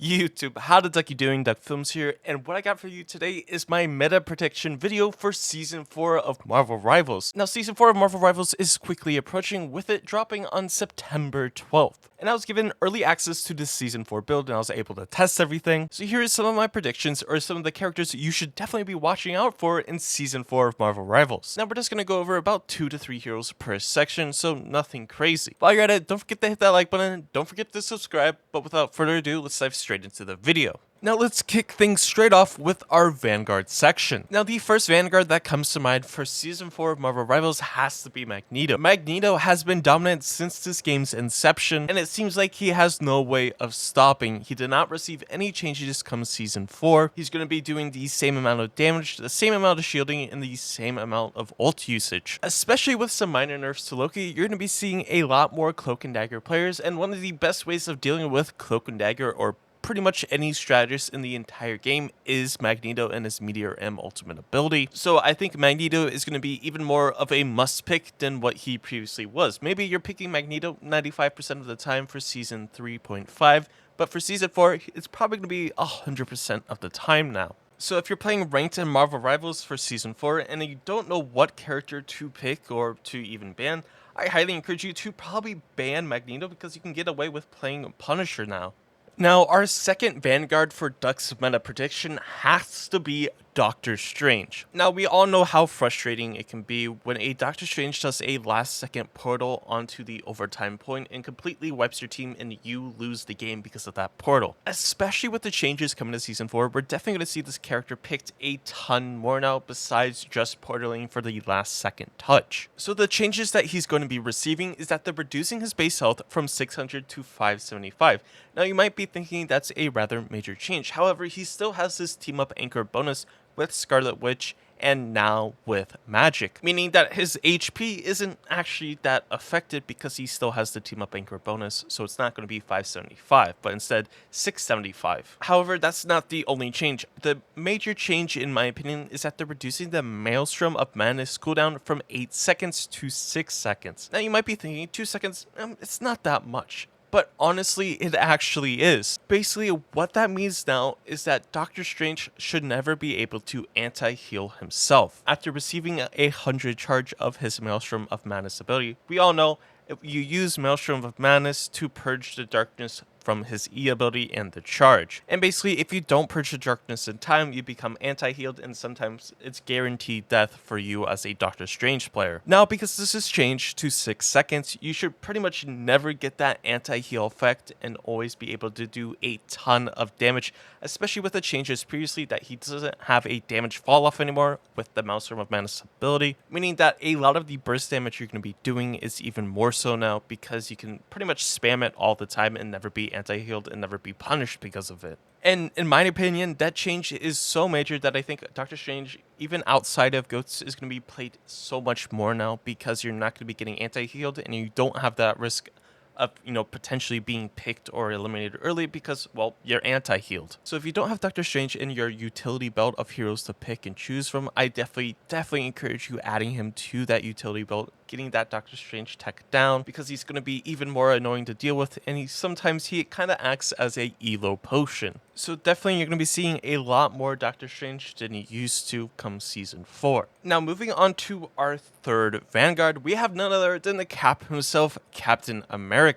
YouTube, how the duck you doing? Duck Films here, and what I got for you today is my meta prediction video for Season 4 of Marvel Rivals. Now, Season 4 of Marvel Rivals is quickly approaching, with it dropping on September 12th. And I was given early access to this Season 4 build, and I was able to test everything. So here is some of my predictions, or some of the characters you should definitely be watching out for in Season 4 of Marvel Rivals. Now, we're just going to go over about 2 to 3 heroes per section, so nothing crazy. While you're at it, don't forget to hit that like button, don't forget to subscribe, but without further ado, let's dive straight into the video. Now let's kick things straight off with our Vanguard section. Now the first Vanguard that comes to mind for Season 4 of Marvel Rivals has to be Magneto. Magneto has been dominant since this game's inception, and it seems like he has no way of stopping. He did not receive any changes come Season 4. He's going to be doing the same amount of damage, the same amount of shielding, and the same amount of ult usage. Especially with some minor nerfs to Loki, you're going to be seeing a lot more Cloak and Dagger players, and one of the best ways of dealing with Cloak and Dagger, or pretty much any strategist in the entire game, is Magneto and his Meteor M ultimate ability. So I think Magneto is going to be even more of a must pick than what he previously was. Maybe you're picking Magneto 95% of the time for Season 3.5, but for Season 4, it's probably going to be 100% of the time now. So if you're playing Ranked in Marvel Rivals for Season 4 and you don't know what character to pick or to even ban, I highly encourage you to probably ban Magneto, because you can get away with playing Punisher now. Now, our second Vanguard for Duck's meta prediction has to be Doctor Strange. Now, we all know how frustrating it can be when a Doctor Strange does a last-second portal onto the overtime point and completely wipes your team and you lose the game because of that portal. Especially with the changes coming to Season 4, we're definitely going to see this character picked a ton more now, besides just portaling for the last-second touch. So the changes that he's going to be receiving is that they're reducing his base health from 600 to 575. Now, you might be thinking that's a rather major change. However, he still has this team-up anchor bonus with Scarlet Witch and now with Magic, meaning that his HP isn't actually that affected because he still has the team up anchor bonus, so it's not going to be 575, but instead 675. However, that's not the only change. The major change, in my opinion, is that they're reducing the Maelstrom of Madness cooldown from 8 seconds to 6 seconds. Now you might be thinking 2 seconds, it's not that much. But honestly, it actually is. Basically, what that means now is that Doctor Strange should never be able to anti-heal himself. After receiving a 100 charge of his Maelstrom of Madness ability, we all know if you use Maelstrom of Madness to purge the darkness from his E ability and the charge. And basically, if you don't purge the darkness in time, you become anti-healed, and sometimes it's guaranteed death for you as a Doctor Strange player. Now, because this is changed to 6 seconds, you should pretty much never get that anti-heal effect and always be able to do a ton of damage, especially with the changes previously that he doesn't have a damage fall off anymore with the Maelstrom of Madness ability, meaning that a lot of the burst damage you're going to be doing is even more so now, because you can pretty much spam it all the time and never be anti-healed and never be punished because of it. And in my opinion, that change is so major that I think Doctor Strange, even outside of GOATS, is going to be played so much more now, because you're not going to be getting anti-healed and you don't have that risk of, potentially being picked or eliminated early because, well, you're anti-healed. So if you don't have Doctor Strange in your utility belt of heroes to pick and choose from, I definitely encourage you adding him to that utility belt, getting that Doctor Strange tech down, because he's going to be even more annoying to deal with, and sometimes he kind of acts as a elo potion. So definitely you're going to be seeing a lot more Doctor Strange than you used to come Season 4. Now moving on to our third Vanguard, we have none other than the Cap himself, Captain America.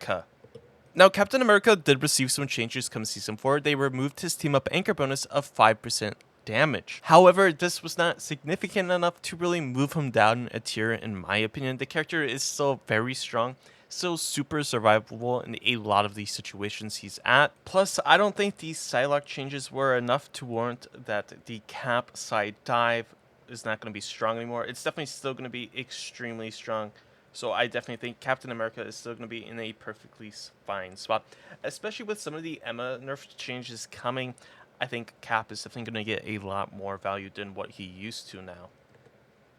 Now, Captain America did receive some changes come Season 4. They removed his team-up anchor bonus of 5% damage. However, this was not significant enough to really move him down a tier, in my opinion. The character is still very strong, still super survivable in a lot of these situations he's at. Plus, I don't think these Psylocke changes were enough to warrant that the Cap side dive is not going to be strong anymore. It's definitely still going to be extremely strong. So I definitely think Captain America is still going to be in a perfectly fine spot, especially with some of the Emma nerf changes coming. I think Cap is definitely going to get a lot more value than what he used to now.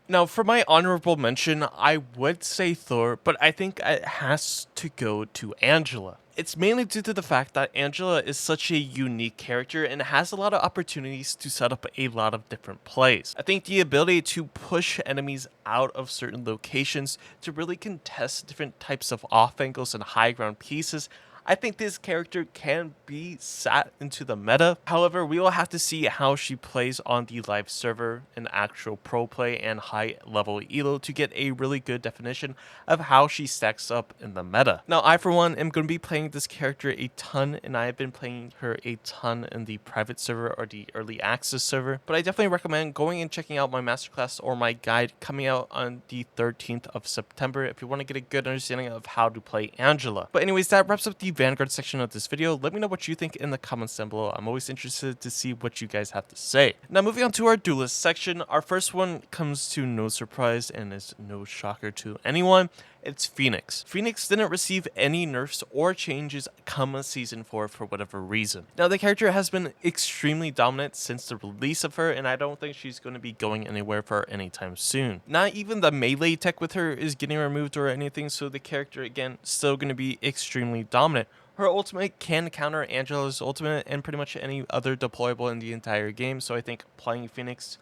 Now, for my honorable mention, I would say Thor, but I think it has to go to Angela. It's mainly due to the fact that Angela is such a unique character and has a lot of opportunities to set up a lot of different plays. I think the ability to push enemies out of certain locations to really contest different types of off angles and high ground pieces, I think this character can be sat into the meta. However, we will have to see how she plays on the live server in actual pro play and high level elo to get a really good definition of how she stacks up in the meta. Now, I for one am going to be playing this character a ton, and I have been playing her a ton in the private server or the early access server, but I definitely recommend going and checking out my masterclass or my guide coming out on the 13th of September if you want to get a good understanding of how to play Angela. But anyways, that wraps up the Vanguard section of this video. Let me know what you think in the comments down below. I'm always interested to see what you guys have to say. Now, moving on to our Duelist section, our first one comes to no surprise and is no shocker to anyone. It's Phoenix. Phoenix didn't receive any nerfs or changes come Season 4 for whatever reason. Now, the character has been extremely dominant since the release of her, and I don't think she's going to be going anywhere for anytime soon. Not even the melee tech with her is getting removed or anything, so the character, again, still going to be extremely dominant. Her ultimate can counter Angela's ultimate and pretty much any other deployable in the entire game, so I think playing Phoenix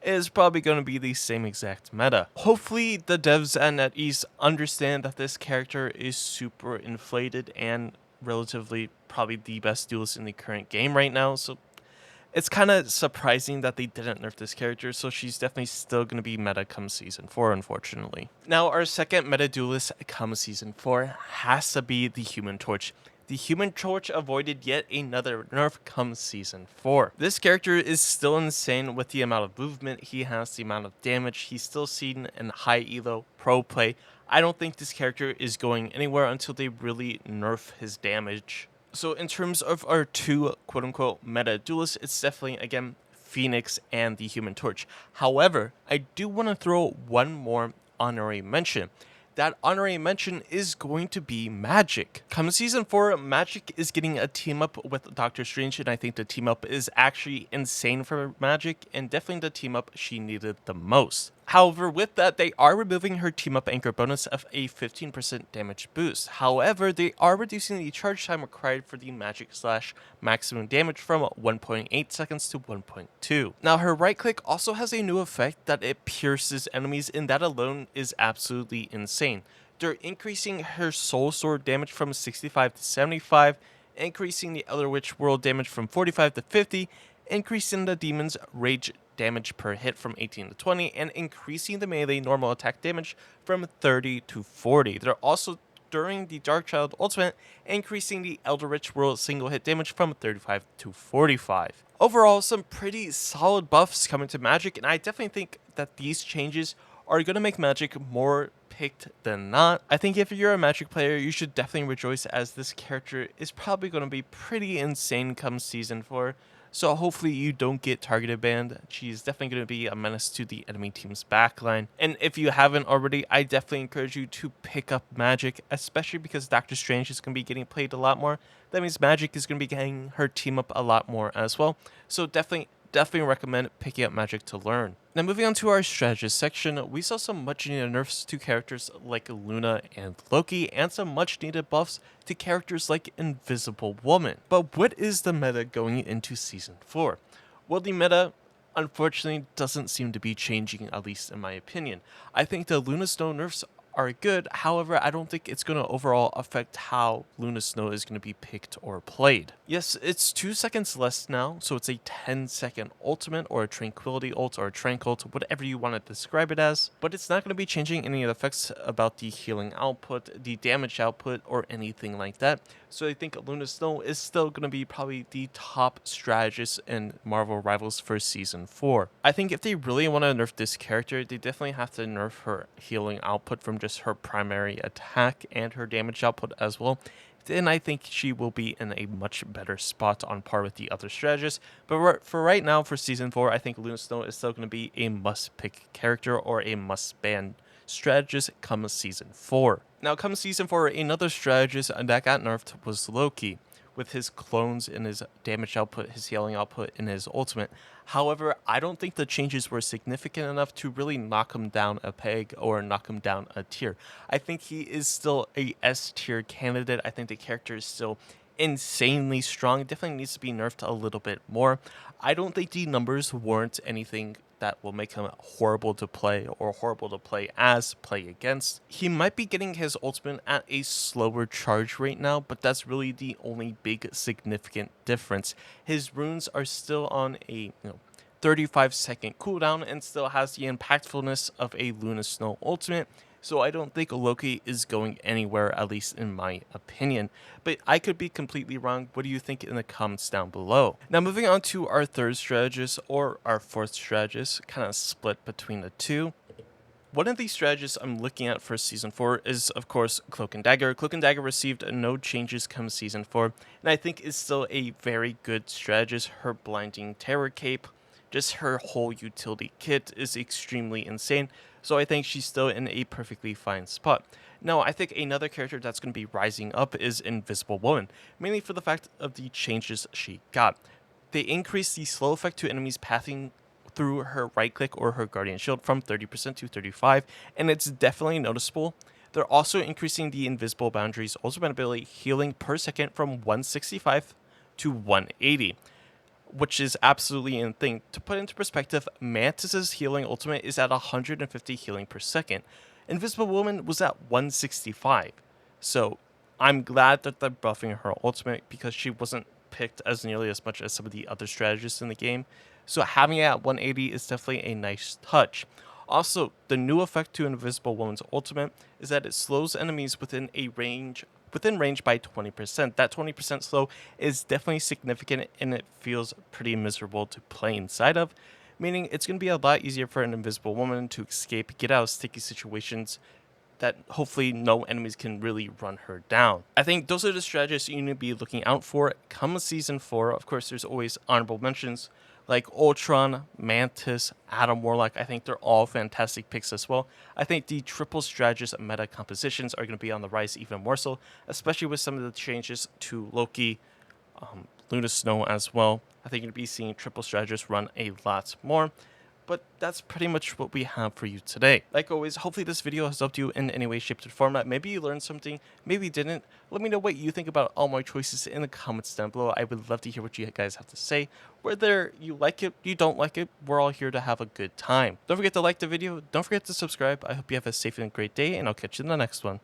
is probably going to be the same exact meta. Hopefully the devs at NetEase understand that this character is super inflated and relatively probably the best duelist in the current game right now, so it's kind of surprising that they didn't nerf this character, so she's definitely still going to be meta come Season 4, unfortunately. Now, our second meta duelist come Season 4 has to be the Human Torch. The Human Torch avoided yet another nerf come Season 4. This character is still insane with the amount of movement he has, the amount of damage. He's still seen in high elo pro play. I don't think this character is going anywhere until they really nerf his damage. So in terms of our two quote-unquote meta duelists, it's definitely, again, Phoenix and the Human Torch. However, I do want to throw one more honorary mention. That honorary mention is going to be Magic. Come Season 4, Magic is getting a team up with Doctor Strange, and I think the team up is actually insane for Magic, and definitely the team up she needed the most. However, with that, they are removing her team up anchor bonus of a 15% damage boost. However, they are reducing the charge time required for the magic slash maximum damage from 1.8 seconds to 1.2. Now, her right click also has a new effect that it pierces enemies, and that alone is absolutely insane. They're increasing her soul sword damage from 65 to 75, increasing the Elder Witch world damage from 45 to 50, increasing the demon's rage damage per hit from 18 to 20, and increasing the melee normal attack damage from 30 to 40. They're also, during the Darkchild ultimate, increasing the Elder Witch world single hit damage from 35 to 45. Overall, some pretty solid buffs coming to Magic, and I definitely think that these changes are going to make Magic more picked than not. I think if you're a Magic player, you should definitely rejoice, as this character is probably going to be pretty insane come Season 4. So hopefully you don't get targeted banned. She's definitely going to be a menace to the enemy team's backline. And if you haven't already, I definitely encourage you to pick up Magic, especially because Doctor Strange is going to be getting played a lot more. That means Magic is going to be getting her team up a lot more as well. So definitely recommend picking up Magic to learn. Now, moving on to our strategist section, we saw some much needed nerfs to characters like Luna and Loki, and some much needed buffs to characters like Invisible Woman. But what is the meta going into Season 4? Well, the meta, unfortunately, doesn't seem to be changing, at least in my opinion. I think the Luna Snow nerfs are good. However, I don't think it's going to overall affect how Luna Snow is going to be picked or played. Yes, it's 2 seconds less now, so it's a 10-second ultimate or a Tranquility ult or a Tranq ult, whatever you want to describe it as, but it's not going to be changing any of the effects about the healing output, the damage output, or anything like that. So I think Luna Snow is still going to be probably the top strategist in Marvel Rivals for Season 4. I think if they really want to nerf this character, they definitely have to nerf her healing output from just her primary attack and her damage output as well. Then I think she will be in a much better spot on par with the other strategists. But for right now, for Season 4, I think Luna Snow is still going to be a must-pick character or a must-ban strategist come Season 4. Now, come Season 4, another strategist that got nerfed was Loki, with his clones and his damage output, his healing output, and his ultimate. However, I don't think the changes were significant enough to really knock him down a peg or knock him down a tier. I think he is still a S tier candidate. I think the character is still insanely strong. It definitely needs to be nerfed a little bit more. I don't think the numbers warrant anything that will make him horrible to play or horrible to play as, play against. He might be getting his ultimate at a slower charge rate now, but that's really the only big significant difference. His runes are still on a 35-second cooldown and still has the impactfulness of a Luna Snow ultimate. So I don't think Loki is going anywhere, at least in my opinion. But I could be completely wrong. What do you think in the comments down below? Now moving on to our third strategist, or our fourth strategist, kind of split between the two. One of these strategists I'm looking at for Season 4 is, of course, Cloak and Dagger. Cloak and Dagger received no changes come Season 4, and I think is still a very good strategist. Her Blinding Terror Cape, just her whole utility kit is extremely insane, so I think she's still in a perfectly fine spot. Now, I think another character that's going to be rising up is Invisible Woman, mainly for the fact of the changes she got. They increased the slow effect to enemies passing through her right click or her guardian shield from 30% to 35%, and it's definitely noticeable. They're also increasing the invisible boundaries ultimate ability healing per second from 165 to 180, which is absolutely insane. To put into perspective, Mantis's healing ultimate is at 150 healing per second. Invisible Woman was at 165. So I'm glad that they're buffing her ultimate because she wasn't picked as nearly as much as some of the other strategists in the game. So having it at 180 is definitely a nice touch. Also, the new effect to Invisible Woman's ultimate is that it slows enemies within range by 20%. That 20% slow is definitely significant, and it feels pretty miserable to play inside of, meaning it's going to be a lot easier for an Invisible Woman to escape, get out of sticky situations that hopefully no enemies can really run her down. I think those are the strategies you need to be looking out for come Season 4. Of course, there's always honorable mentions like Ultron, Mantis, Adam Warlock. I think they're all fantastic picks as well. I think the triple strategist meta compositions are going to be on the rise even more so, especially with some of the changes to Loki, Luna Snow as well. I think you're going to be seeing triple strategists run a lot more. But that's pretty much what we have for you today. Like always, hopefully this video has helped you in any way, shape, or form. Maybe you learned something, maybe you didn't. Let me know what you think about all my choices in the comments down below. I would love to hear what you guys have to say. Whether you like it, you don't like it, we're all here to have a good time. Don't forget to like the video. Don't forget to subscribe. I hope you have a safe and great day, and I'll catch you in the next one.